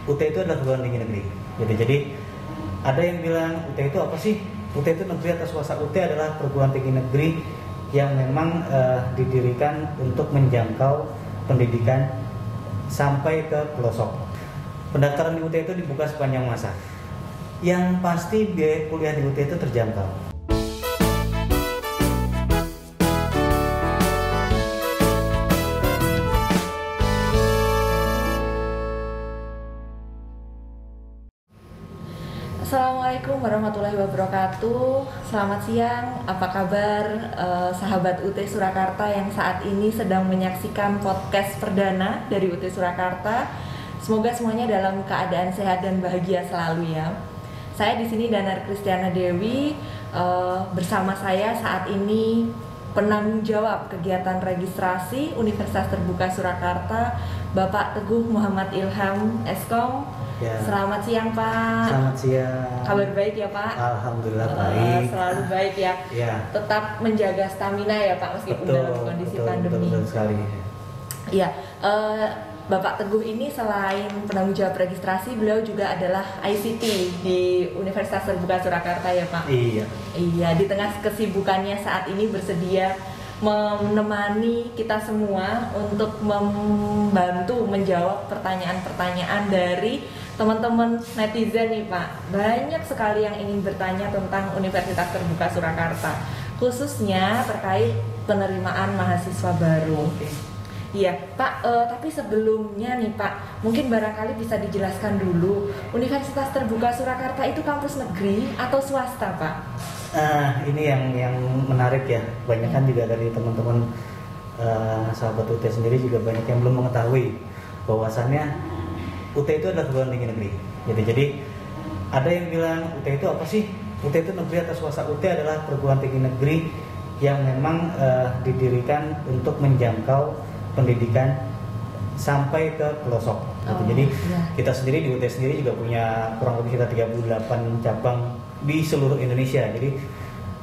UT itu adalah perguruan tinggi negeri. Gitu. Jadi ada yang bilang UT itu apa sih? UT itu negeri atau swasta? UT adalah perguruan tinggi negeri yang memang didirikan untuk menjangkau pendidikan sampai ke pelosok. Pendaftaran di UT itu dibuka sepanjang masa. Yang pasti biaya kuliah di UT itu terjangkau. Assalamualaikum warahmatullahi wabarakatuh. Selamat siang, apa kabar sahabat UT Surakarta yang saat ini sedang menyaksikan podcast perdana dari UT Surakarta. Semoga semuanya dalam keadaan sehat dan bahagia selalu ya. Saya di sini Danar Kristiana Dewi, bersama saya saat ini penanggung jawab kegiatan registrasi Universitas Terbuka Surakarta, Bapak Teguh Muhammad Ilham, Eskom. Ya. Selamat siang Pak. Selamat siang. Kabar baik ya Pak? Alhamdulillah baik. Selalu baik ya. Ya. Tetap menjaga stamina ya Pak meskipun dalam kondisi pandemi. Betul sekali. Iya. Bapak Teguh ini selain penanggung jawab registrasi, beliau juga adalah ICT di Universitas Terbuka Surakarta ya Pak. Iya. Iya. Di tengah kesibukannya saat ini bersedia menemani kita semua untuk membantu menjawab pertanyaan-pertanyaan dari teman-teman netizen nih Pak. Banyak sekali yang ingin bertanya tentang Universitas Terbuka Surakarta, khususnya terkait penerimaan mahasiswa baru. Iya Pak, tapi sebelumnya nih Pak, mungkin barangkali bisa dijelaskan dulu, Universitas Terbuka Surakarta itu kampus negeri atau swasta Pak? Ini yang menarik ya. Banyak kan juga dari teman-teman sahabat UT sendiri juga banyak yang belum mengetahui bahwasannya UT itu adalah perguruan tinggi negeri. Jadi ada yang bilang UT itu apa sih? UT itu negeri atau swasta? UT adalah perguruan tinggi negeri yang memang didirikan untuk menjangkau pendidikan sampai ke pelosok. Jadi kita sendiri di UT sendiri juga punya kurang lebih kita 38 cabang di seluruh Indonesia. Jadi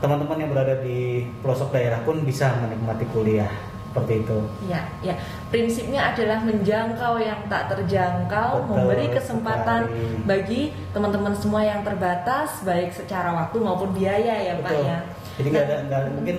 teman-teman yang berada di pelosok daerah pun bisa menikmati kuliah seperti itu. Iya, ya. Prinsipnya adalah menjangkau yang tak terjangkau, memberi kesempatan bagi teman-teman semua yang terbatas, baik secara waktu maupun biaya ya Pak ya. Jadi nggak mungkin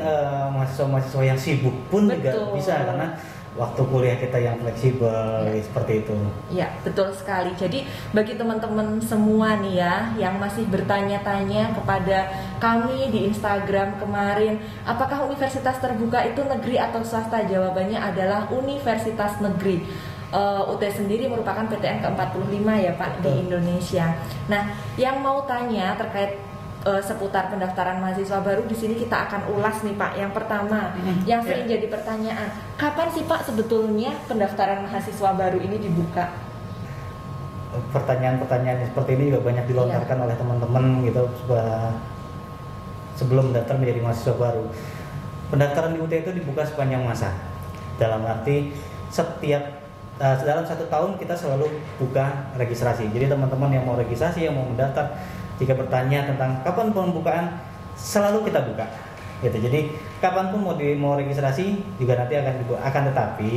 mahasiswa-mahasiswa yang sibuk pun juga bisa, karena waktu kuliah kita yang fleksibel seperti itu. Ya, betul sekali. Jadi bagi teman-teman semua nih ya yang masih bertanya-tanya kepada kami di Instagram kemarin, apakah Universitas Terbuka itu negeri atau swasta? Jawabannya adalah Universitas Negeri. UT sendiri merupakan PTN ke-45 ya Pak di Indonesia. Nah, yang mau tanya terkait seputar pendaftaran mahasiswa baru, di sini kita akan ulas nih Pak. Yang pertama, yang sering jadi pertanyaan, kapan sih Pak sebetulnya pendaftaran mahasiswa baru ini dibuka? Pertanyaan-pertanyaan seperti ini juga banyak dilontarkan oleh teman-teman gitu sebelum daftar menjadi mahasiswa baru. Pendaftaran di UT itu dibuka sepanjang masa. Dalam arti dalam 1 tahun kita selalu buka registrasi. Jadi teman-teman yang mau registrasi, yang mau mendaftar, jika bertanya tentang kapan pembukaan, selalu kita buka. Gitu. Jadi kapanpun mau registrasi juga nanti akan tetapi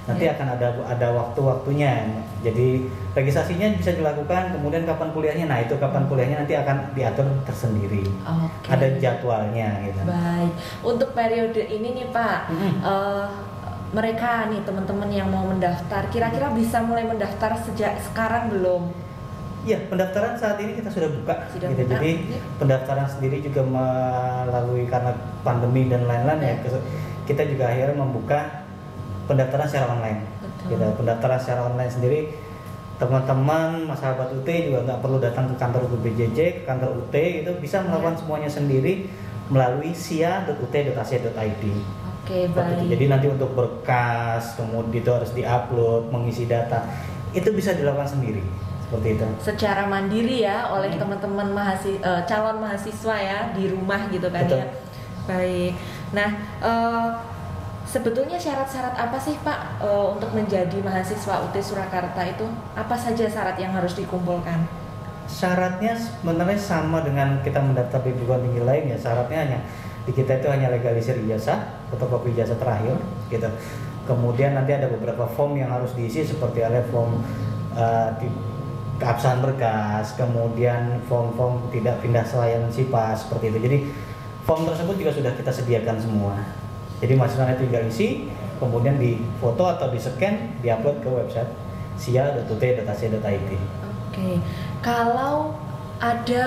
nanti akan ada waktu-waktunya. Jadi registrasinya bisa dilakukan, kemudian kapan kuliahnya, nah itu kapan kuliahnya nanti akan diatur tersendiri. Ada jadwalnya gitu. Baik. Untuk periode ini nih Pak, mereka nih teman-teman yang mau mendaftar, kira-kira bisa mulai mendaftar sejak sekarang belum? Ya, pendaftaran saat ini kita sudah buka. Jadi pendaftaran sendiri juga melalui karena pandemi dan lain-lain ya, kita juga akhirnya membuka pendaftaran secara online. Pendaftaran secara online sendiri, teman-teman sahabat UT juga nggak perlu datang ke kantor UBJJ, ke kantor UT, itu bisa melakukan semuanya sendiri melalui sia.ut.ac.id. Baik. Jadi nanti untuk berkas, kemudian itu harus diupload, mengisi data, itu bisa dilakukan sendiri. Seperti itu. Secara mandiri ya oleh teman-teman calon mahasiswa ya di rumah gitu kan. Betul. Ya. Baik. Nah, sebetulnya syarat-syarat apa sih Pak untuk menjadi mahasiswa UT Surakarta itu? Apa saja syarat yang harus dikumpulkan? Syaratnya sebenarnya sama dengan kita mendaftar di perguruan tinggi lain ya. Syaratnya hanya di kita itu hanya legalisir ijazah, fotokopi ijazah terakhir gitu. Kemudian nanti ada beberapa form yang harus diisi seperti ada form keabsahan berkas, kemudian form-form tidak pindah selayanan SIPAS seperti itu. Jadi form tersebut juga sudah kita sediakan semua. Jadi mahasiswa tinggal isi, kemudian difoto atau di-scan, diupload ke website sia.ut.ac.id. Oke. Kalau ada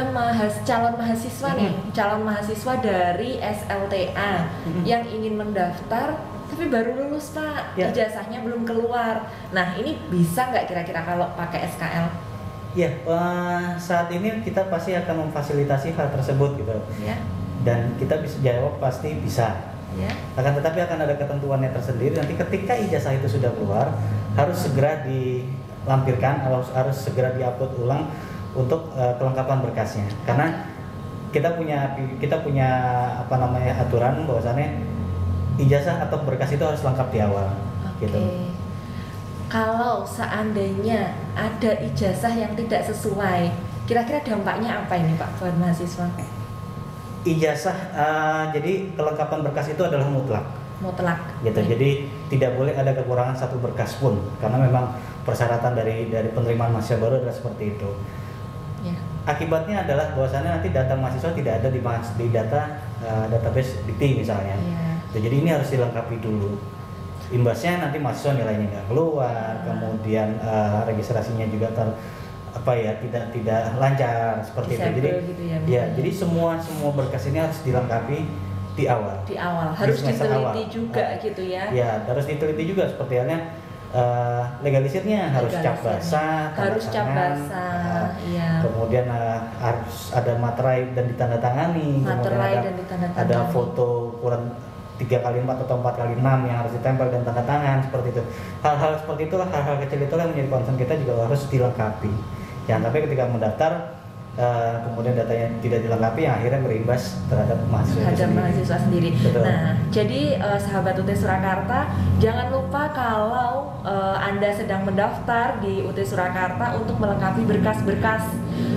calon mahasiswa nih, calon mahasiswa dari SLTA yang ingin mendaftar tapi baru lulus Pak, ijazahnya belum keluar. Nah ini bisa nggak kira-kira kalau pakai SKL? Ya, saat ini kita pasti akan memfasilitasi hal tersebut gitu. Ya. Dan kita bisa jawab pasti bisa. Ya. Akan tetapi akan ada ketentuannya tersendiri. Nanti ketika ijazah itu sudah keluar, harus segera dilampirkan, harus segera diupload ulang untuk kelengkapan berkasnya. Karena kita punya aturan bahwasannya ijazah atau berkas itu harus lengkap di awal. Gitu. Kalau seandainya ada ijazah yang tidak sesuai, kira-kira dampaknya apa ini Pak buat mahasiswa? Ijazah, jadi kelengkapan berkas itu adalah mutlak. Gitu. Ya. Jadi tidak boleh ada kekurangan satu berkas pun, karena memang persyaratan dari penerimaan mahasiswa baru adalah seperti itu. Ya. Akibatnya adalah bahwasannya nanti data mahasiswa tidak ada di database Dikti misalnya. Ya. Jadi ini harus dilengkapi dulu. Imbasnya nanti mahasiswa nilainya nggak keluar, kemudian registrasinya juga tidak lancar seperti itu. Jadi gitu ya, jadi semua berkas ini harus dilengkapi di awal. Harus diteliti juga gitu ya. Ya, harus diteliti juga seperti halnya legalisirnya harus cap basah, ya. Kemudian harus ada materai dan ditandatangani. Ada foto ukuran 3x4 atau 4x6 yang harus ditempel dan tanda tangan seperti itu. Hal-hal seperti itulah, hal-hal kecil itulah yang menjadi concern kita juga harus dilengkapi. Jangan sampai ketika mendaftar kemudian datanya tidak dilengkapi yang akhirnya berimbas terhadap mahasiswa sendiri. Betul. Nah, jadi sahabat UT Surakarta, jangan lupa kalau Anda sedang mendaftar di UT Surakarta untuk melengkapi berkas-berkas,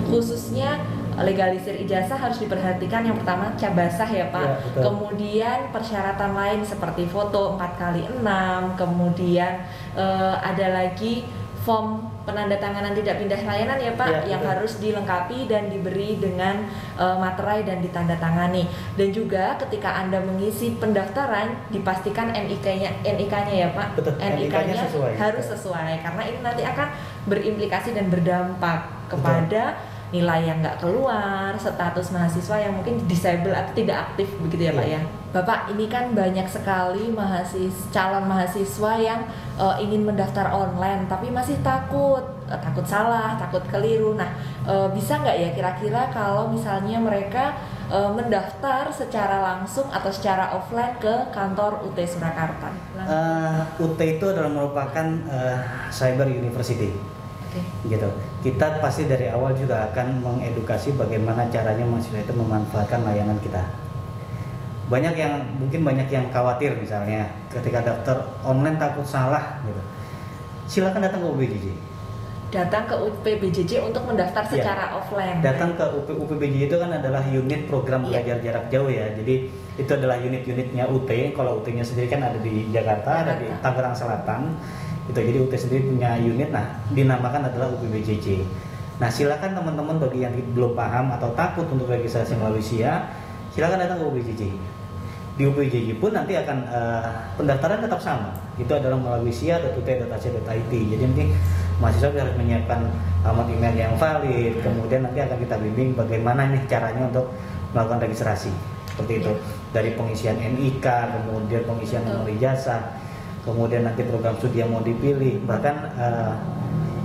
khususnya legalisir ijazah harus diperhatikan. Yang pertama cap basah ya Pak. Ya, kemudian persyaratan lain seperti foto 4x6, kemudian ada lagi form penandatanganan tidak pindah layanan ya Pak, yang harus dilengkapi dan diberi dengan materai dan ditandatangani. Dan juga ketika Anda mengisi pendaftaran dipastikan NIK-nya ya Pak. Betul. NIK-nya harus sesuai karena ini nanti akan berimplikasi dan berdampak kepada nilai yang nggak keluar, status mahasiswa yang mungkin disable atau tidak aktif begitu ya Pak ya. Bapak, ini kan banyak sekali calon mahasiswa yang ingin mendaftar online tapi masih takut salah, takut keliru. Nah, bisa nggak ya kira-kira kalau misalnya mereka mendaftar secara langsung atau secara offline ke kantor UT Surakarta? UT itu adalah merupakan cyber university. Gitu. Kita pasti dari awal juga akan mengedukasi bagaimana caranya mahasiswa itu memanfaatkan layanan kita. Banyak yang khawatir misalnya ketika daftar online takut salah gitu. Silakan datang ke UPBJJ. Datang ke UPBJJ untuk mendaftar secara offline. Datang ke UPBJJ itu kan adalah unit program belajar jarak jauh ya. Jadi itu adalah unit-unitnya UT. Kalau UT-nya sendiri kan ada di Jakarta, ada di Tangerang Selatan. Itu jadi UT sendiri punya unit, dinamakan adalah UPBJJ. Nah, silakan teman-teman bagi yang belum paham atau takut untuk registrasi melalui SIA, silakan datang ke UPBJJ. Di UPBJJ pun nanti akan pendaftaran tetap sama. Itu adalah melalui sia.ut.ac.id. Jadi nanti mahasiswa harus menyiapkan alamat email yang valid, kemudian nanti akan kita bimbing bagaimana nih caranya untuk melakukan registrasi. Seperti itu. Dari pengisian NIK, kemudian pengisian nomor ijazah, kemudian nanti program studi yang mau dipilih, bahkan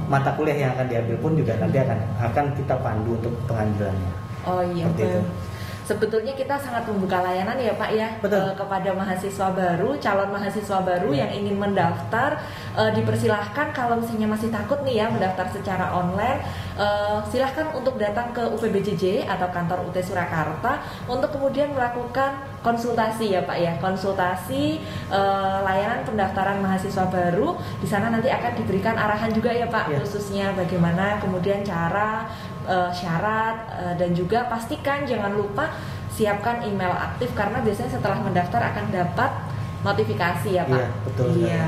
mata kuliah yang akan diambil pun juga nanti akan kita pandu untuk pengambilannya. Oh iya, betul. Sebetulnya kita sangat membuka layanan ya Pak ya, kepada mahasiswa baru, calon mahasiswa baru yang ingin mendaftar. Dipersilahkan kalau misalnya masih takut nih ya mendaftar secara online, silahkan untuk datang ke UPBJJ atau kantor UT Surakarta untuk kemudian melakukan konsultasi ya Pak ya, konsultasi layanan pendaftaran mahasiswa baru. Di sana nanti akan diberikan arahan juga ya Pak, khususnya bagaimana kemudian cara, syarat, dan juga pastikan jangan lupa siapkan email aktif karena biasanya setelah mendaftar akan dapat notifikasi ya Pak. Iya, betul. Iya.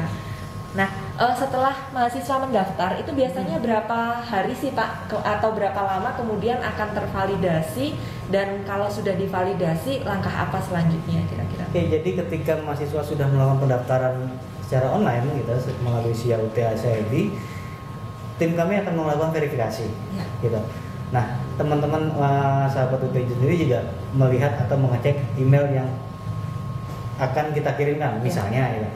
Nah, setelah mahasiswa mendaftar itu biasanya berapa hari sih Pak atau berapa lama kemudian akan tervalidasi, dan kalau sudah divalidasi langkah apa selanjutnya kira-kira? Oke, jadi ketika mahasiswa sudah melakukan pendaftaran secara online gitu melalui SIA UT-ACID, tim kami akan melakukan verifikasi Ya. gitu. Nah, teman-teman sahabat UT sendiri juga melihat atau mengecek email yang akan kita kirimkan, misalnya gitu.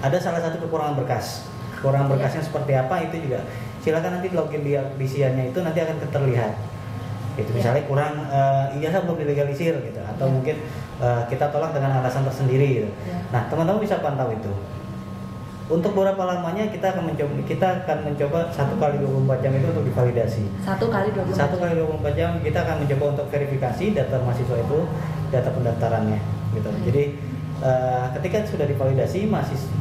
Ada salah satu kekurangan berkas. Kekurangan berkasnya seperti apa itu juga silakan nanti login di SIA-nya itu nanti akan terlihat. Itu misalnya kurang ijazah belum dilegalisir gitu, atau mungkin kita tolak dengan alasan tersendiri gitu. Nah, teman-teman bisa pantau itu. Untuk beberapa lamanya kita akan mencoba 1 kali 24 jam itu untuk divalidasi. 1 kali 24 1 kali 24 jam kita akan mencoba untuk verifikasi data mahasiswa itu, data pendaftarannya gitu. Jadi ketika sudah divalidasi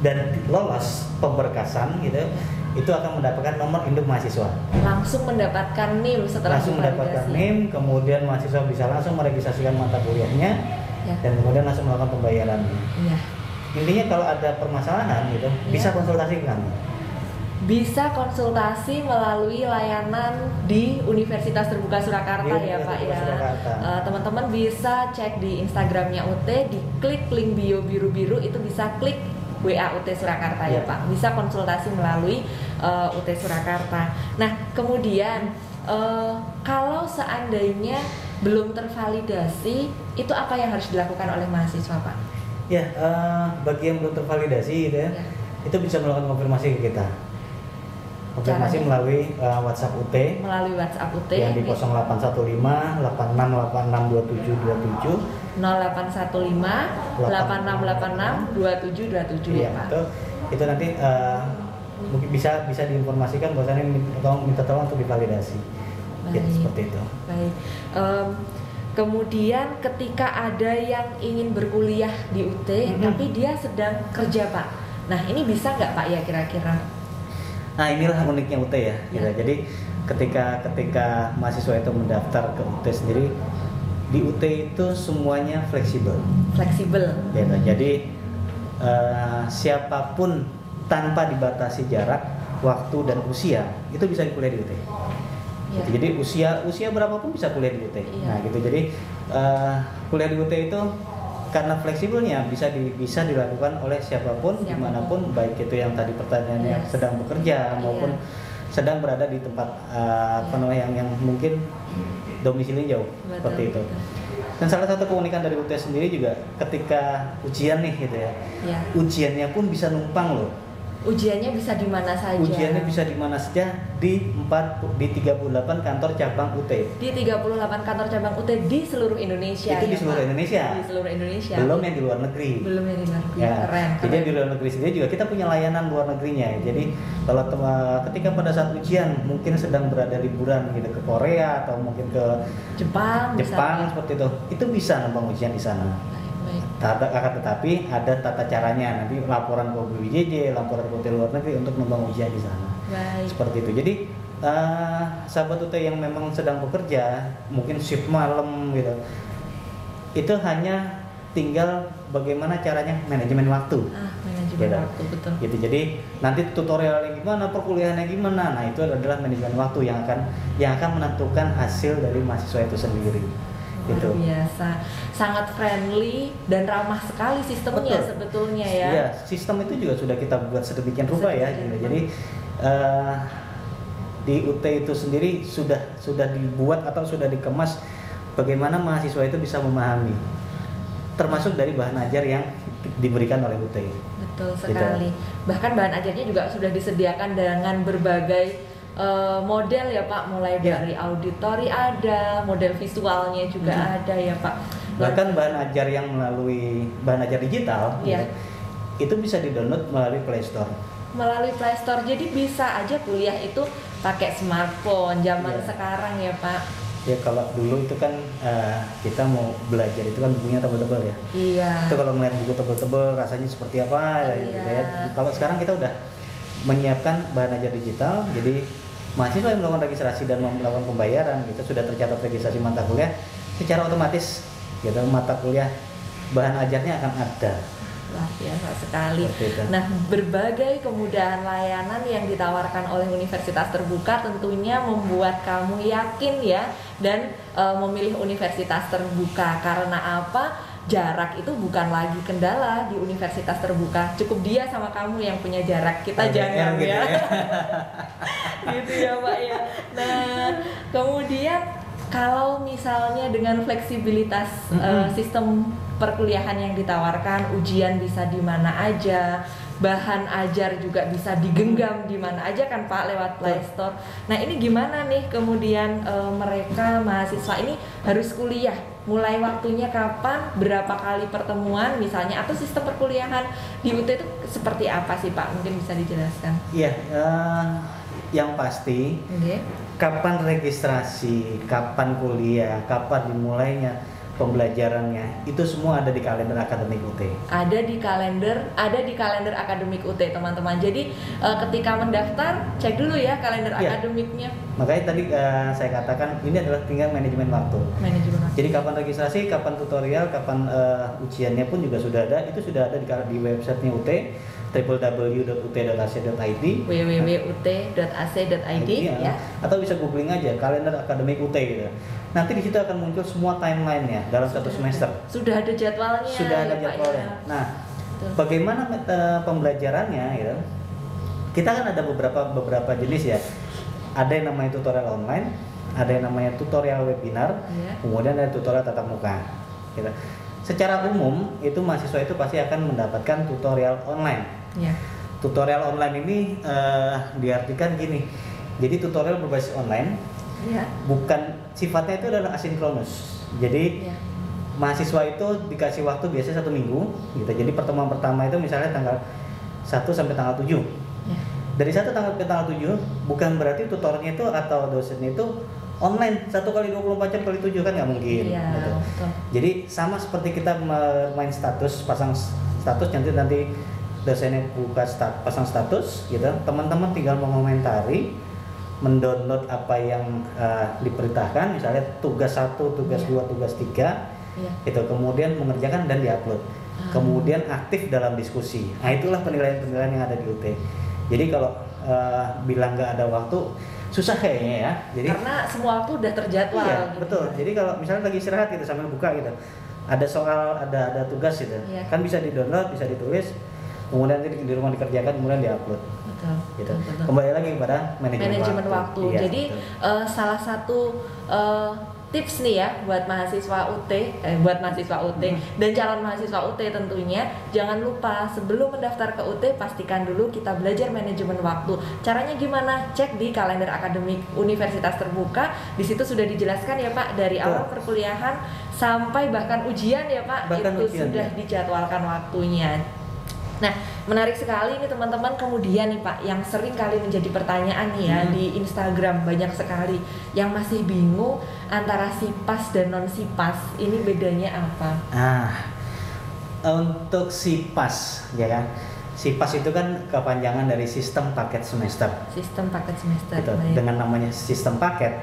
dan lolos pemberkasan gitu, itu akan mendapatkan nomor induk mahasiswa. Langsung mendapatkan NIM setelah Langsung mendapatkan NIM, kemudian mahasiswa bisa langsung meregistrasikan mata kuliahnya, dan kemudian langsung melakukan pembayaran. Ya. Intinya kalau ada permasalahan gitu, bisa konsultasi ke kami. Bisa konsultasi melalui layanan di Universitas Terbuka Surakarta ya Pak ya. Teman-teman bisa cek di Instagramnya UT, diklik link bio biru-biru itu bisa klik WA UT Surakarta ya Pak. Bisa konsultasi melalui UT Surakarta. Nah kemudian kalau seandainya belum tervalidasi, itu apa yang harus dilakukan oleh mahasiswa Pak? Ya, bagi yang belum tervalidasi gitu ya, itu bisa melakukan konfirmasi ke kita. Konfirmasi melalui WhatsApp UT. Melalui WhatsApp UT yang di 0815 86862727 0815 8686 2727 ya Pak. Itu nanti mungkin bisa diinformasikan bahwasannya minta tolong untuk divalidasi. Gitu, seperti itu. Baik. Kemudian ketika ada yang ingin berkuliah di UT tapi dia sedang kerja Pak. Nah ini bisa nggak Pak ya kira-kira? Nah inilah uniknya UT ya. Gitu. Jadi ketika mahasiswa itu mendaftar ke UT sendiri, di UT itu semuanya fleksibel. Fleksibel. Gitu. Jadi siapapun tanpa dibatasi jarak, waktu dan usia itu bisa kuliah di UT. Gitu. Jadi usia berapapun bisa kuliah di UT. Nah gitu. Jadi kuliah di UT itu karena fleksibelnya bisa dilakukan oleh siapapun dimanapun, baik itu yang tadi pertanyaannya sedang bekerja maupun sedang berada di tempat yang mungkin domisilinya jauh. Seperti itu. Dan salah satu keunikan dari UT sendiri juga ketika ujian nih gitu ya. Ujiannya pun bisa numpang loh. Ujiannya bisa di mana saja. Ujiannya bisa di mana saja di 38 kantor cabang UT. Di 38 kantor cabang UT di seluruh Indonesia. Itu di seluruh Indonesia. Di seluruh Indonesia. Belum yang di luar negeri. Belum yang di luar negeri. Ya. Keren. Jadi di luar negeri sendiri juga kita punya layanan luar negerinya. Jadi kalau ketika pada saat ujian mungkin sedang berada liburan gitu ke Korea atau mungkin ke Jepang seperti itu bisa numpang ujian di sana. Akan tetapi ada tata caranya, nanti laporan ke BPJJ, laporan ke luar negeri untuk numpang ujian di sana. Seperti itu. Jadi sahabat UT yang memang sedang bekerja, mungkin shift malam gitu, itu hanya tinggal bagaimana caranya manajemen waktu. Manajemen waktu, betul. Gitu. Jadi nanti tutorialnya gimana, perkuliahannya gimana, nah itu adalah manajemen waktu yang akan menentukan hasil dari mahasiswa itu sendiri. Luar biasa, sangat friendly dan ramah sekali sistemnya. Betul. Sebetulnya ya. Iya, sistem itu juga sudah kita buat sedemikian rupa ya. Gitu. Jadi di UT itu sendiri sudah dibuat atau sudah dikemas bagaimana mahasiswa itu bisa memahami, termasuk dari bahan ajar yang diberikan oleh UT. Betul sekali. Gitu. Bahkan bahan ajarnya juga sudah disediakan dengan berbagai model ya Pak, mulai dari auditori ada, model visualnya juga ada ya Pak. Bahkan bahan ajar yang melalui bahan ajar digital itu bisa di-download melalui Play Store. Melalui Play Store, jadi bisa aja kuliah itu pakai smartphone zaman sekarang ya Pak. Ya kalau dulu itu kan kita mau belajar itu kan bukunya tebal-tebal ya. Iya. Itu kalau melihat buku tebal-tebal rasanya seperti apa gitu ya. Kalau sekarang kita udah menyiapkan bahan ajar digital, jadi mahasiswa yang melakukan registrasi dan melakukan pembayaran gitu sudah tercatat registrasi mata kuliah, secara otomatis gitu mata kuliah bahan ajarnya akan ada luar biasa sekali. Seperti itu. Nah, berbagai kemudahan layanan yang ditawarkan oleh Universitas Terbuka tentunya membuat kamu yakin ya dan memilih Universitas Terbuka. Karena apa? Jarak itu bukan lagi kendala di Universitas Terbuka. Cukup dia sama kamu yang punya jarak. Kita jangan gitu ya. Gitu ya, Pak ya. Nah, kemudian kalau misalnya dengan fleksibilitas sistem perkuliahan yang ditawarkan, ujian bisa di mana aja, bahan ajar juga bisa digenggam di mana aja kan Pak lewat Play Store. Nah, ini gimana nih kemudian mereka mahasiswa ini harus kuliah? Mulai waktunya kapan, berapa kali pertemuan misalnya, atau sistem perkuliahan di UT itu seperti apa sih Pak? Mungkin bisa dijelaskan. Iya, yang pasti kapan registrasi, kapan kuliah, kapan dimulainya pembelajarannya, itu semua ada di kalender akademik UT. Ada di kalender akademik UT teman-teman. Jadi ketika mendaftar cek dulu ya kalender akademiknya. Makanya tadi saya katakan ini adalah tinggal manajemen waktu. Jadi kapan registrasi, kapan tutorial, kapan ujiannya pun juga sudah ada. Itu sudah ada di websitenya UT, www.ut.ac.id, www.ut.ac.id ya. Atau bisa googling aja kalender akademik UT gitu. Nanti di situ akan muncul semua timeline-nya dalam satu semester. Sudah ada jadwalnya. Sudah ada jadwalnya. Ya. Nah, bagaimana pembelajarannya gitu? Kita kan ada beberapa jenis ya. Ada yang namanya tutorial online, ada yang namanya tutorial webinar, kemudian ada tutorial tatap muka. Gitu. Secara umum itu mahasiswa itu pasti akan mendapatkan tutorial online. Tutorial online ini diartikan gini. Jadi tutorial berbasis online, bukan sifatnya itu adalah asinkronus. Jadi mahasiswa itu dikasih waktu biasanya 1 minggu, gitu. Jadi pertemuan pertama itu misalnya tanggal 1 sampai tanggal 7. Dari 1 tanggal ke tanggal 7 bukan berarti tutornya itu atau dosennya itu online 1 kali 24 jam kali 7 kan nggak mungkin. Gitu. Jadi sama seperti kita main status, pasang status, nanti dosennya buka pasang status, gitu. Teman-teman tinggal mengomentari, mendownload apa yang diperintahkan, misalnya tugas 1, tugas 2, tugas 3, itu kemudian mengerjakan dan diupload. Kemudian aktif dalam diskusi. Nah, itulah penilaian-penilaian yang ada di UT. Jadi kalau bilang nggak ada waktu, susah kayaknya ya. Jadi karena semua waktu udah terjadwal. Iya, gitu. betul. Jadi kalau misalnya lagi istirahat gitu sambil buka gitu, ada soal, ada tugas gitu, kan bisa di-download, bisa ditulis, kemudian nanti di rumah dikerjakan, kemudian diupload. Gitu. Kembali lagi kepada manajemen waktu. Iya, jadi salah satu tips nih ya buat mahasiswa UT, dan calon mahasiswa UT tentunya, jangan lupa sebelum mendaftar ke UT pastikan dulu kita belajar manajemen waktu. Caranya gimana? Cek di kalender akademik Universitas Terbuka. Di situ sudah dijelaskan ya Pak, dari awal perkuliahan sampai bahkan ujian ya Pak, itu sudah dijadwalkan waktunya. Nah, menarik sekali ini teman-teman. Kemudian nih Pak, yang sering kali menjadi pertanyaan nih ya di Instagram, banyak sekali yang masih bingung antara SIPAS dan non SIPAS. Ini bedanya apa? Untuk SIPAS ya kan, SIPAS itu kan kepanjangan dari sistem paket semester. Sistem paket semester. Gitu. Dengan namanya sistem paket,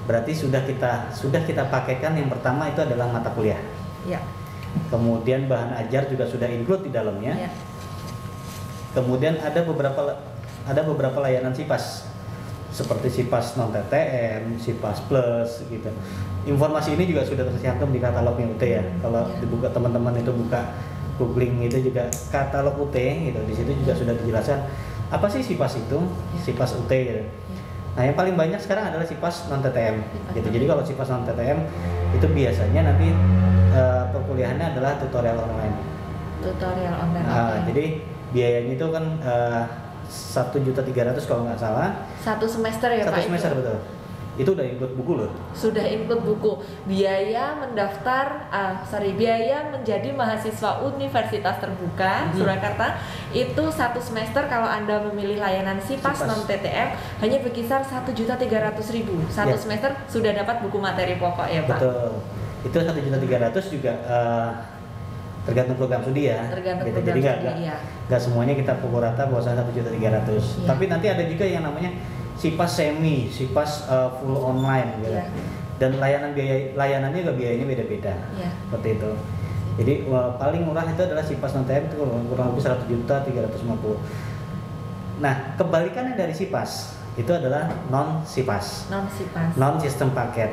berarti sudah kita pakaikan yang pertama itu adalah mata kuliah. Ya. Kemudian bahan ajar juga sudah include di dalamnya. Ya. Kemudian ada beberapa layanan SIPAS seperti SIPAS non TTM, SIPAS Plus gitu. Informasi ini juga sudah tercantum di katalognya UT ya. Kalau dibuka teman-teman itu buka googling itu juga katalog UT gitu. Di situ juga sudah dijelaskan apa sih SIPAS itu, SIPAS UT gitu. Nah, yang paling banyak sekarang adalah SIPAS non TTM gitu. Jadi kalau SIPAS non TTM itu biasanya nanti perkuliahannya adalah tutorial online. Jadi biayanya itu kan 1.300.000 kalau nggak salah. 1 semester ya Pak? 1 semester betul. Itu udah include buku loh. Sudah include buku. Biaya menjadi mahasiswa Universitas Terbuka Surakarta itu 1 semester kalau Anda memilih layanan SIPAS non TTM hanya berkisar 1.300.000. 1 semester sudah dapat buku materi pokok ya Pak? Betul. Itu 1.300.000 juga tergantung program studi ya. Gitu. Jadi nggak semuanya kita pukul rata bahwa 1.300.000. Tapi nanti ada juga yang namanya SIPAS semi, SIPAS full online gitu. Dan layanannya juga biayanya beda-beda. Seperti itu. Jadi paling murah itu adalah SIPAS non TM itu kurang lebih 100.350.000. Nah, kebalikannya dari SIPAS itu adalah non SIPAS. Non sistem paket.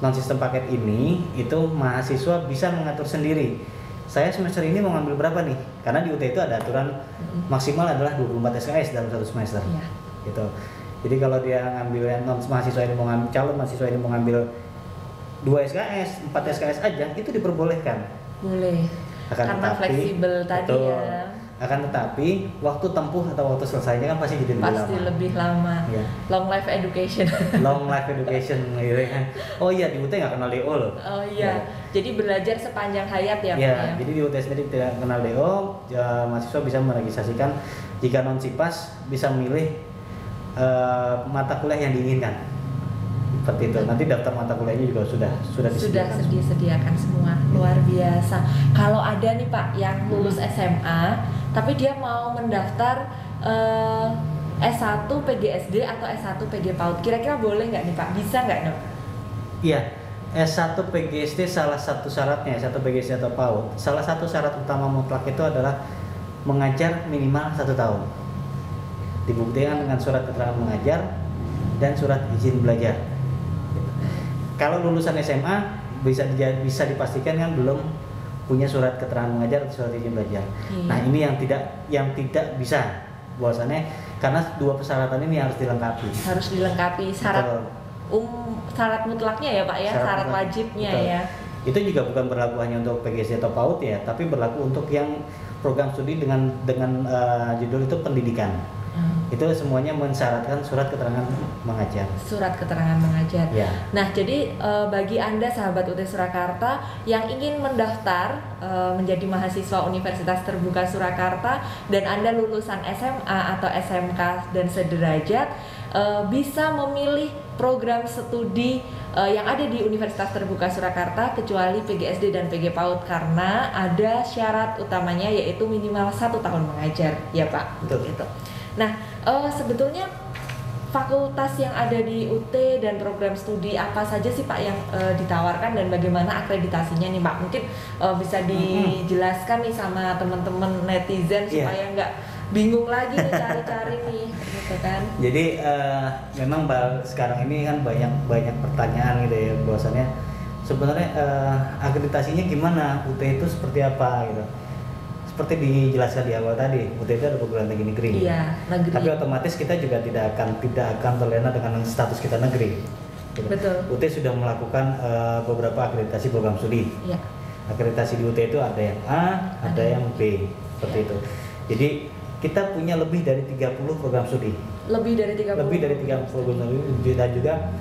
Non sistem paket ini itu mahasiswa bisa mengatur sendiri. Saya semester ini mau ngambil berapa nih? Karena di UT itu ada aturan maksimal adalah 24 SKS dalam satu semester. Iya. Gitu. Jadi kalau dia ngambil yang non mahasiswa ini mau ngambil, calon mahasiswa ini mau ngambil 2 SKS, 4 SKS aja itu diperbolehkan. Boleh. Karena fleksibel tadi betul, ya. Akan tetapi waktu tempuh atau waktu selesainya kan pasti jadi lebih lama. Ya. Long life education. Long life education gitu kan. Oh iya, di UT nggak kenal DO loh. Oh iya. Ya. Jadi belajar sepanjang hayat ya, Pak ya. Jadi di UT sendiri tidak kenal DO, mahasiswa bisa meregistrasikan jika non SIPAS bisa memilih mata kuliah yang diinginkan. Seperti itu. Nanti daftar mata kuliahnya juga sudah disediakan semua. Luar biasa. Kalau ada nih Pak yang lulus SMA tapi dia mau mendaftar S1 PGSD atau S1 PG PAUD, kira-kira boleh nggak nih Pak? Bisa nggak dok? Iya, S1 PGSD salah satu syaratnya, S1 PGSD atau PAUD, salah satu syarat utama mutlak itu adalah mengajar minimal 1 tahun. Dibuktikan dengan surat keterangan mengajar dan surat izin belajar. Kalau lulusan SMA bisa dipastikan kan belum punya surat keterangan mengajar atau surat izin belajar. Iya. Nah ini yang tidak bisa bahwasannya karena dua persyaratan ini harus dilengkapi. Harus dilengkapi syarat mutlaknya ya Pak ya, syarat wajibnya. Betul. Ya. Itu juga bukan berlaku hanya untuk PGSD atau PAUD ya, tapi berlaku untuk yang program studi dengan judul itu pendidikan. Itu semuanya mensyaratkan surat keterangan mengajar. Surat keterangan mengajar. Ya. Nah, jadi bagi Anda sahabat UT Surakarta yang ingin mendaftar menjadi mahasiswa Universitas Terbuka Surakarta dan Anda lulusan SMA atau SMK dan sederajat, bisa memilih program studi yang ada di Universitas Terbuka Surakarta kecuali PGSD dan PG PAUD karena ada syarat utamanya yaitu minimal 1 tahun mengajar, ya Pak. Betul. Gitu. Nah, sebetulnya fakultas yang ada di UT dan program studi apa saja sih Pak yang ditawarkan dan bagaimana akreditasinya nih Pak? Mungkin bisa dijelaskan nih sama teman-teman netizen supaya nggak bingung lagi nih cari-cari nih, gitu kan? Jadi memang sekarang ini kan banyak pertanyaan gitu ya, bahwasannya sebenarnya akreditasinya gimana, UT itu seperti apa gitu. Seperti dijelaskan di awal tadi, UT itu ada perguruan tinggi negeri. Iya, negeri. Tapi otomatis kita juga tidak akan terlena dengan status kita negeri. Gitu. Betul. UT sudah melakukan beberapa akreditasi program studi. Iya. Akreditasi di UT itu ada yang A, ada yang B, seperti itu. Jadi kita punya lebih dari 30 program studi. Lebih dari 30 program studi dan juga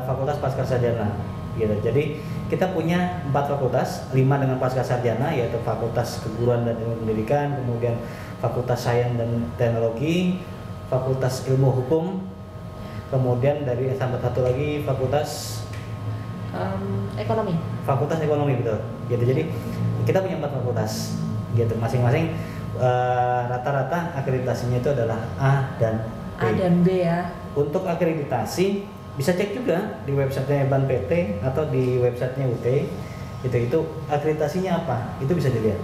fakultas pascasarjana. Gitu. Jadi kita punya 4 fakultas, 5 dengan pascasarjana yaitu Fakultas Keguruan dan Ilmu Pendidikan, kemudian Fakultas Sains dan Teknologi, Fakultas Ilmu Hukum, kemudian dari satu lagi Fakultas Ekonomi. Fakultas Ekonomi, betul. Gitu. Jadi kita punya 4 fakultas. Gitu. Masing-masing rata-rata akreditasinya itu adalah A dan B. A dan B ya. Untuk akreditasi bisa cek juga di websitenya Ban PT atau di websitenya UT. Itu akreditasinya apa? Itu bisa dilihat.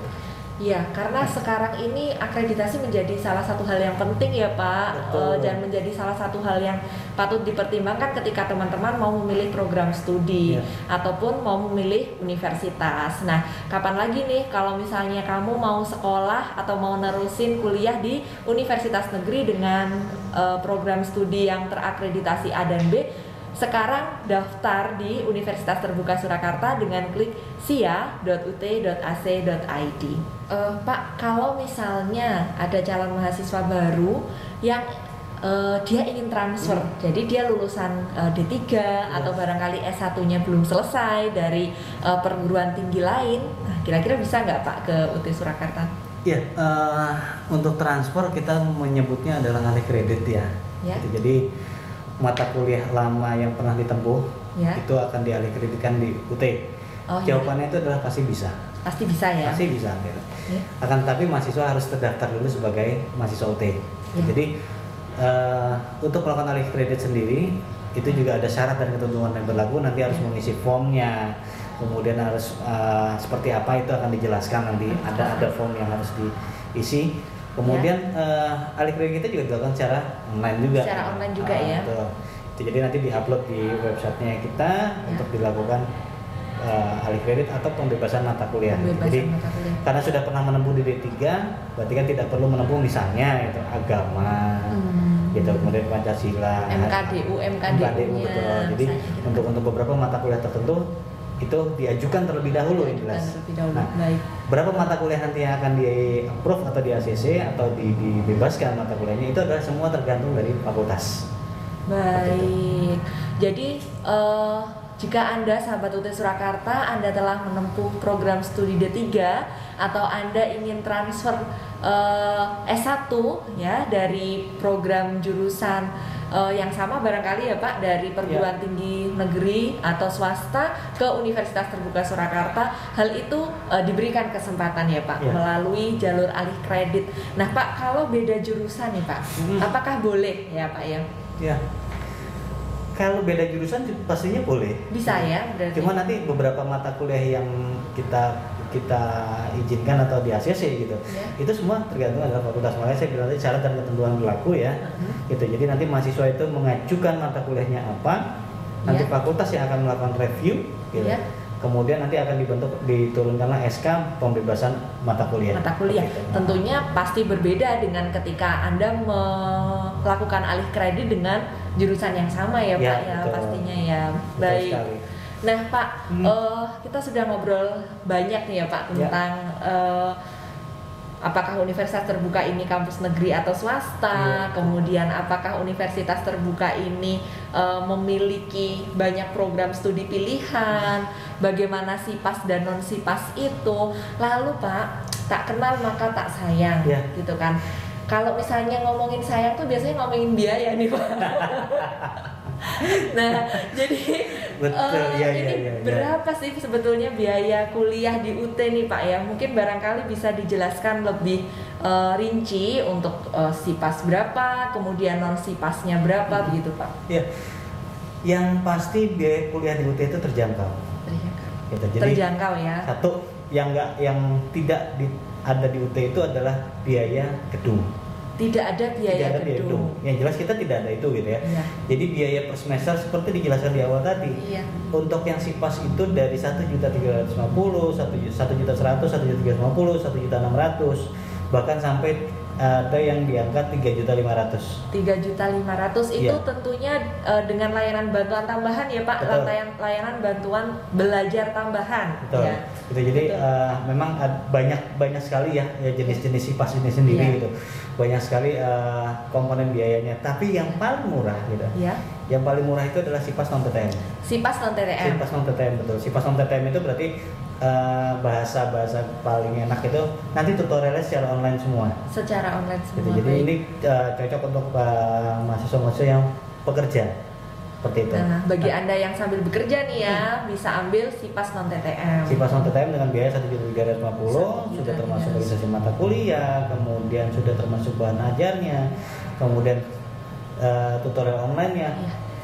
Iya, karena sekarang ini akreditasi menjadi salah satu hal yang penting ya Pak. Dan menjadi salah satu hal yang patut dipertimbangkan ketika teman-teman mau memilih program studi ataupun mau memilih universitas. Nah, kapan lagi nih kalau misalnya kamu mau sekolah atau mau nerusin kuliah di universitas negeri dengan program studi yang terakreditasi A dan B, sekarang daftar di Universitas Terbuka Surakarta dengan klik sia.ut.ac.id. Pak, kalau misalnya ada calon mahasiswa baru yang dia ingin transfer, jadi dia lulusan D3 atau barangkali S1-nya belum selesai dari perguruan tinggi lain, nah, kira-kira bisa nggak Pak ke UT Surakarta? Iya, untuk transfer kita menyebutnya adalah alih kredit ya. Gitu. Jadi mata kuliah lama yang pernah ditempuh itu akan dialih kreditkan di UT. Jawabannya itu adalah pasti bisa. Pasti bisa ya. Pasti bisa. Gitu. Akan tetapi mahasiswa harus terdaftar dulu sebagai mahasiswa UT. Jadi untuk melakukan alih kredit sendiri itu juga ada syarat dan ketentuan yang berlaku. Nanti harus mengisi formnya, kemudian harus seperti apa itu akan dijelaskan nanti, ada form yang harus diisi. Kemudian alih kredit kita juga dilakukan secara online juga. Secara online juga ya. Betul. Jadi nanti diupload di websitenya kita untuk dilakukan alih kredit atau pembebasan mata kuliah. Jadi karena sudah pernah menempuh di D3, berarti kan tidak perlu menempuh misalnya itu agama, gitu, kemudian Pancasila, MKDU betul. Jadi untuk beberapa mata kuliah tertentu itu diajukan terlebih dahulu yang jelas. Nah, berapa mata kuliah nanti yang akan di-approve atau di ACC atau dibebaskan mata kuliahnya itu adalah semua tergantung dari fakultas. Baik. Jadi jika Anda sahabat UT Surakarta, Anda telah menempuh program studi D3 atau Anda ingin transfer S1 ya dari program jurusan yang sama barangkali ya Pak, dari perguruan tinggi negeri atau swasta ke Universitas Terbuka Surakarta, hal itu diberikan kesempatan ya Pak melalui jalur alih kredit. Nah Pak, kalau beda jurusan nih Pak, apakah boleh ya Pak ya? Ya. Kalau beda jurusan pastinya boleh. Bisa ya, berarti. Cuma nanti beberapa mata kuliah yang kita izinkan atau di ACC gitu, itu semua tergantung adalah fakultas. Makanya saya bilang tadi syarat dan ketentuan berlaku ya. Gitu. Jadi nanti mahasiswa itu mengajukan mata kuliahnya apa, nanti fakultas yang akan melakukan review, gitu. Kemudian nanti akan diturunkanlah SK pembebasan mata kuliah. Tentunya pasti berbeda dengan ketika Anda melakukan alih kredit dengan jurusan yang sama ya Pak ya, betul. Pastinya ya. Betul baik. Sekali. Nah Pak, kita sudah ngobrol banyak nih ya Pak tentang apakah universitas terbuka ini kampus negeri atau swasta, kemudian apakah universitas terbuka ini memiliki banyak program studi pilihan, bagaimana SIPAS dan non SIPAS itu. Lalu Pak, tak kenal maka tak sayang, gitu kan. Kalau misalnya ngomongin sayang tuh biasanya ngomongin biaya nih Pak. Nah, jadi berapa sih sebetulnya biaya kuliah di UT nih Pak ya? Mungkin barangkali bisa dijelaskan lebih rinci untuk SIPAS berapa, kemudian non SIPASnya berapa begitu Pak? Ya, yang pasti biaya kuliah di UT itu terjangkau. Gitu. Jadi, terjangkau ya. Satu yang tidak ada di UT itu adalah biaya gedung. Tidak ada biaya gedung. Yang jelas kita tidak ada itu gitu ya. Jadi biaya per semester seperti dijelaskan di awal tadi. Untuk yang SIPAS itu dari 1.350.000, 1.100.000, 1.350.000, 1.600.000, bahkan sampai ada yang diangkat 3.500.000. 3.500.000 itu tentunya dengan layanan bantuan tambahan ya Pak. Layanan bantuan belajar tambahan. Betul. Ya. Gitu. Jadi memang banyak sekali ya jenis-jenis SIPAS ini sendiri gitu. Banyak sekali komponen biayanya. Tapi yang paling murah gitu. Yang paling murah itu adalah SIPAS non TTM. SIPAS non TTM. SIPAS non TTM betul. SIPAS non TTM itu berarti bahasa paling enak itu nanti tutorialnya secara online semua. Secara online semua. Gitu. Jadi ini cocok untuk mahasiswa-mahasiswa yang pekerja. Seperti itu. Nah, bagi Anda yang sambil bekerja nih ya, bisa ambil SIPAS non TTM. SIPAS non TTM dengan biaya 1.350.000 sudah termasuk registrasi mata kuliah, kemudian sudah termasuk bahan ajarnya, kemudian tutorial online-nya.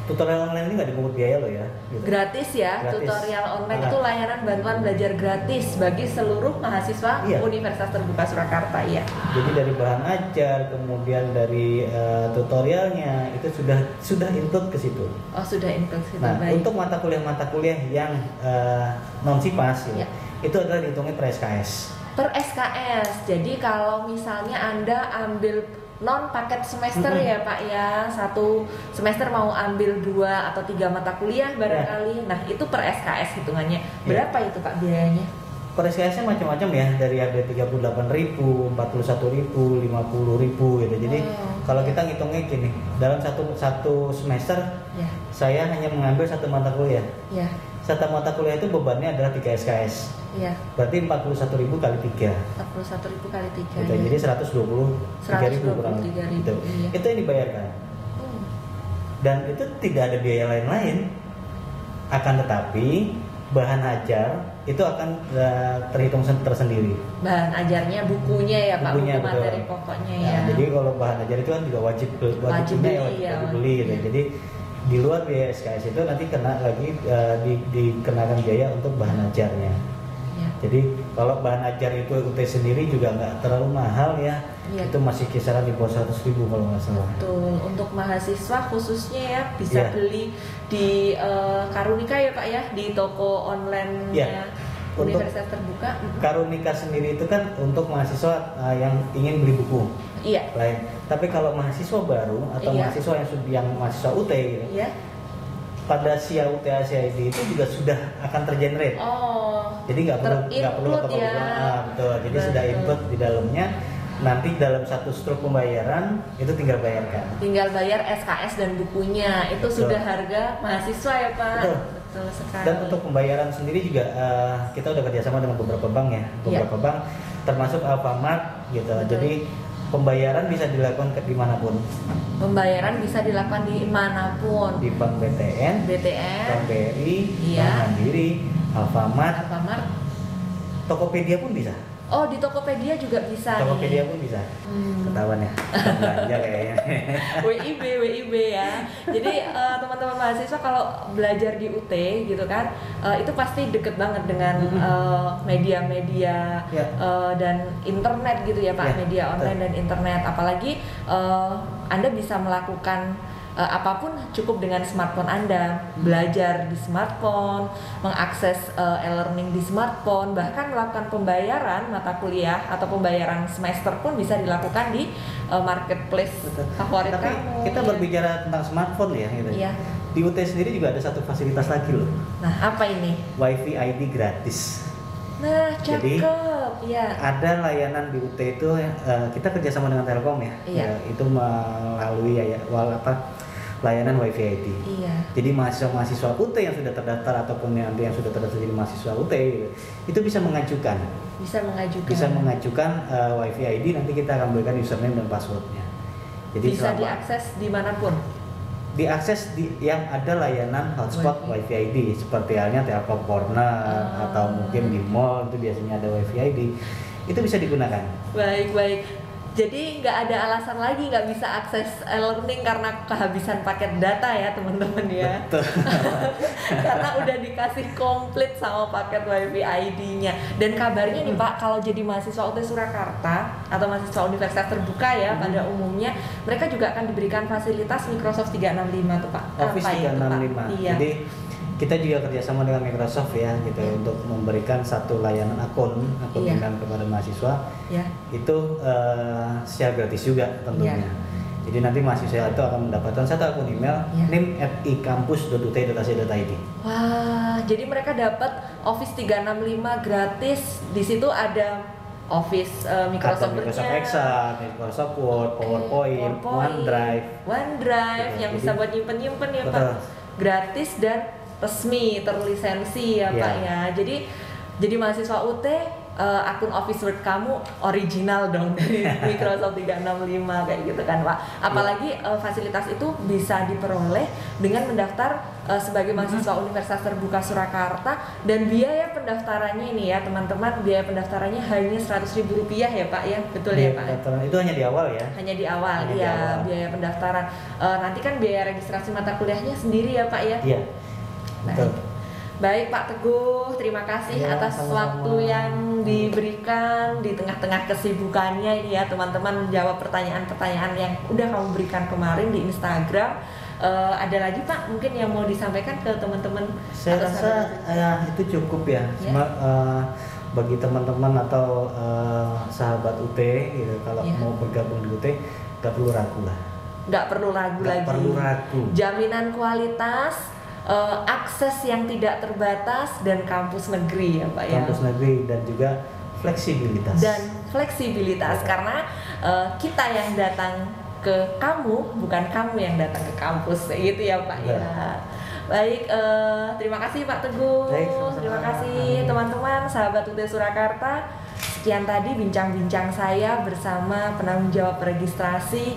Tutorial online ini nggak dipungut biaya loh ya. Gitu. Gratis ya, gratis. Tutorial online itu layanan bantuan belajar gratis bagi seluruh mahasiswa Universitas Terbuka Surakarta ya. Jadi dari bahan ajar, kemudian dari tutorialnya itu sudah include ke situ. Oh sudah include situ. Nah baik. untuk mata kuliah yang non SIPAS itu adalah dihitungnya per SKS. Per SKS. Jadi kalau misalnya Anda ambil non paket semester ya Pak ya, satu semester mau ambil 2 atau 3 mata kuliah barangkali, nah itu per SKS hitungannya. Berapa itu Pak biayanya? Per SKS-nya macam-macam ya, dari harga 38.000, 41.000, 50.000 gitu. Jadi kalau kita ngitungnya gini, dalam satu semester saya hanya mengambil satu mata kuliah. Satu mata kuliah itu bebannya adalah 3 SKS. Berarti 41.000 kali 3. 41.000 kali 3. Gitu, jadi 123.000 kurang lebih. Gitu. Itu yang dibayarkan. Dan itu tidak ada biaya lain-lain. Akan tetapi bahan ajar itu akan terhitung tersendiri. Bahan ajarnya bukunya ya Pak, buku materi pokoknya ya. Jadi kalau bahan ajar itu kan juga wajib beli gitu. Ya. Jadi di luar biaya SKS itu nanti kena lagi dikenakan biaya untuk bahan ajarnya. Ya. Jadi kalau bahan ajar itu UT sendiri juga nggak terlalu mahal ya. Ya. Itu masih kisaran di bawah 100.000 kalau nggak salah. Betul, untuk mahasiswa khususnya ya bisa beli di Karunika ya Pak ya, di toko online-nya Universitas Terbuka. Karunika sendiri itu kan untuk mahasiswa yang ingin beli buku. Iya. Lain. Tapi kalau mahasiswa baru atau mahasiswa yang mahasiswa UT gitu. Iya. Pada SIA UT Asia ID itu juga sudah akan tergenerate. Oh. Jadi nggak perlu ya. betul. Jadi sudah input di dalamnya. Nanti dalam satu struk pembayaran itu tinggal bayarkan. Tinggal bayar SKS dan bukunya. Itu sudah harga mahasiswa ya Pak. Betul sekali. Dan untuk pembayaran sendiri juga kita udah kerjasama dengan beberapa bank ya. Beberapa bank termasuk Alfamart gitu. Betul. Jadi pembayaran bisa dilakukan dimanapun. Pembayaran bisa dilakukan dimanapun. Di Bank BTN, Bank BRI, Bank Mandiri, Alfamart, Tokopedia pun bisa. Oh, di Tokopedia juga bisa. Tokopedia pun bisa. Ketahuan ya. Belanja kayaknya. WIB ya. Jadi teman-teman mahasiswa kalau belajar di UT gitu kan, itu pasti deket banget dengan media-media dan internet gitu ya Pak, media online dan internet. Apalagi Anda bisa melakukan apapun cukup dengan smartphone Anda, belajar di smartphone, mengakses e-learning di smartphone, bahkan melakukan pembayaran mata kuliah atau pembayaran semester pun bisa dilakukan di marketplace favorit kamu. Kita berbicara tentang smartphone ya, gitu. Iya. Di UT sendiri juga ada satu fasilitas lagi loh. Nah, apa ini? WiFi ID gratis. Nah, cakep. Jadi, ya. ada layanan di UT itu kita kerjasama dengan Telkom ya. Iya. Itu melalui layanan WiFi ID. Iya. Jadi mahasiswa UT yang sudah terdaftar ataupun nanti yang sudah terdaftar jadi mahasiswa UT itu bisa mengajukan. Bisa mengajukan WiFi ID, nanti kita akan berikan username dan passwordnya. Jadi bisa diakses dimanapun. Diakses yang ada layanan hotspot WiFi ID seperti halnya Telkom Corner atau mungkin di mall itu biasanya ada WiFi ID. Itu bisa digunakan. Baik. Jadi nggak ada alasan lagi nggak bisa akses e-learning karena kehabisan paket data ya teman-teman ya. Betul. Karena udah dikasih komplit sama paket WiFi ID-nya. Dan kabarnya nih Pak, kalau jadi mahasiswa UT Surakarta atau mahasiswa Universitas Terbuka ya pada umumnya, mereka juga akan diberikan fasilitas Microsoft 365 tuh Pak. Office 365. Iya. Jadi kita juga kerjasama dengan Microsoft ya gitu untuk memberikan satu layanan akun email kepada mahasiswa. Itu secara gratis juga tentunya. Jadi nanti mahasiswa itu akan mendapatkan satu akun email nim@ikampus.ut.ac.id. Wah, jadi mereka dapat Office 365 gratis. Di situ ada Office Microsoft Excel, Microsoft Word, PowerPoint, OneDrive yang bisa buat nyimpen ya Pak. Gratis dan resmi, terlisensi ya Pak ya. Jadi mahasiswa UT akun Office Word kamu original dong dari Microsoft 365 kayak gitu kan Pak. Apalagi fasilitas itu bisa diperoleh dengan mendaftar sebagai mahasiswa Universitas Terbuka Surakarta, dan biaya pendaftarannya ini ya teman-teman, biaya pendaftarannya hanya Rp100.000 ya Pak ya. Betul ya Pak? Itu hanya di awal ya? Hanya di awal ya, biaya pendaftaran. Nanti kan biaya registrasi mata kuliahnya sendiri ya Pak ya? Iya. Baik Pak Teguh, terima kasih atas waktu yang diberikan di tengah-tengah kesibukannya ini ya teman-teman, menjawab pertanyaan-pertanyaan yang udah kamu berikan kemarin di Instagram. Ada lagi Pak mungkin yang mau disampaikan ke teman-teman? Saya rasa itu cukup ya. Bagi teman-teman atau sahabat UT gitu, kalau mau bergabung di UT nggak perlu ragu lah. Nggak perlu ragu. Jaminan kualitas, akses yang tidak terbatas, dan kampus negeri ya Pak ya. Kampus negeri dan juga fleksibilitas. Karena kita yang datang ke kamu, bukan kamu yang datang ke kampus, gitu ya Pak ya. Baik, terima kasih Pak Teguh. Terima kasih teman-teman sahabat UT Surakarta. Sekian tadi bincang-bincang saya bersama penanggung jawab registrasi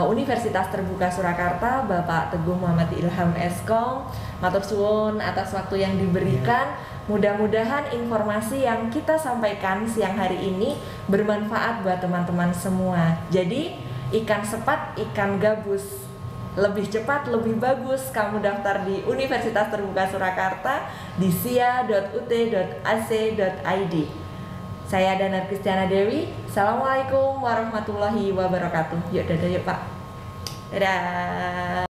Universitas Terbuka Surakarta, Bapak Teguh Muhammad Ilham Eskong. Matur suwun atas waktu yang diberikan. Mudah-mudahan informasi yang kita sampaikan siang hari ini bermanfaat buat teman-teman semua. Jadi ikan sepat, ikan gabus, lebih cepat, lebih bagus kamu daftar di Universitas Terbuka Surakarta di sia.ut.ac.id. Saya Danar Kristiana Dewi. Assalamualaikum warahmatullahi wabarakatuh. Yuk dadah yuk Pak. Dadah.